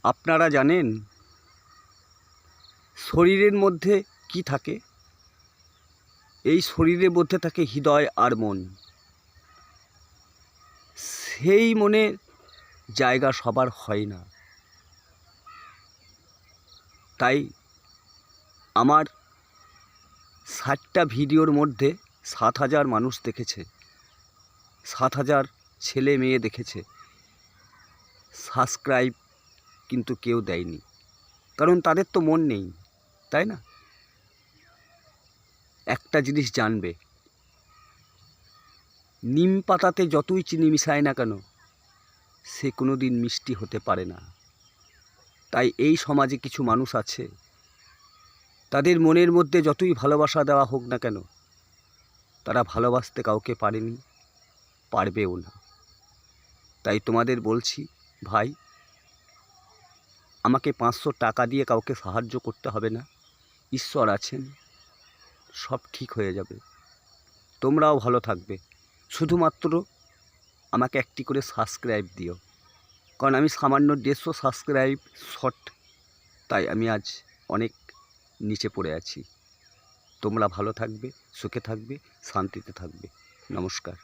আপনারা জানেন শরীরের মধ্যে কি থাকে? এই শরীরের মধ্যে থাকে হৃদয় আর মন। সেই মনের জায়গা সবার হয় না। তাই আমার 60টা ভিডিওর মধ্যে 7,000 মানুষ দেখেছে, 7,000 ছেলে মেয়ে দেখেছে, সাবস্ক্রাইব কিন্তু কেউ দেয়নি, কারণ তাদের তো মন নেই, তাই না? একটা জিনিস জানবে, নিম পাতাতে যতই চিনি মিশায় না কেন সে কোনো দিন মিষ্টি হতে পারে না। তাই এই সমাজে কিছু মানুষ আছে, তাদের মনের মধ্যে যতই ভালোবাসা দেওয়া হোক না কেন তারা ভালোবাসতে কাউকে পারেনি, পারবেও না। তাই তোমাদের বলছি, ভাই, আমাকে 500 টাকা দিয়ে কাউকে সাহায্য করতে হবে না। ঈশ্বর আছেন, সব ঠিক হয়ে যাবে, তোমরাও ভালো থাকবে। শুধুমাত্র আমাকে একটি করে সাবস্ক্রাইব দিও, কারণ আমি সামান্য 150 সাবস্ক্রাইব শর্ট, তাই আমি আজ অনেক নিচে পড়ে আছি। তোমরা ভালো থাকবে, সুখে থাকবে, শান্তিতে থাকবে। নমস্কার।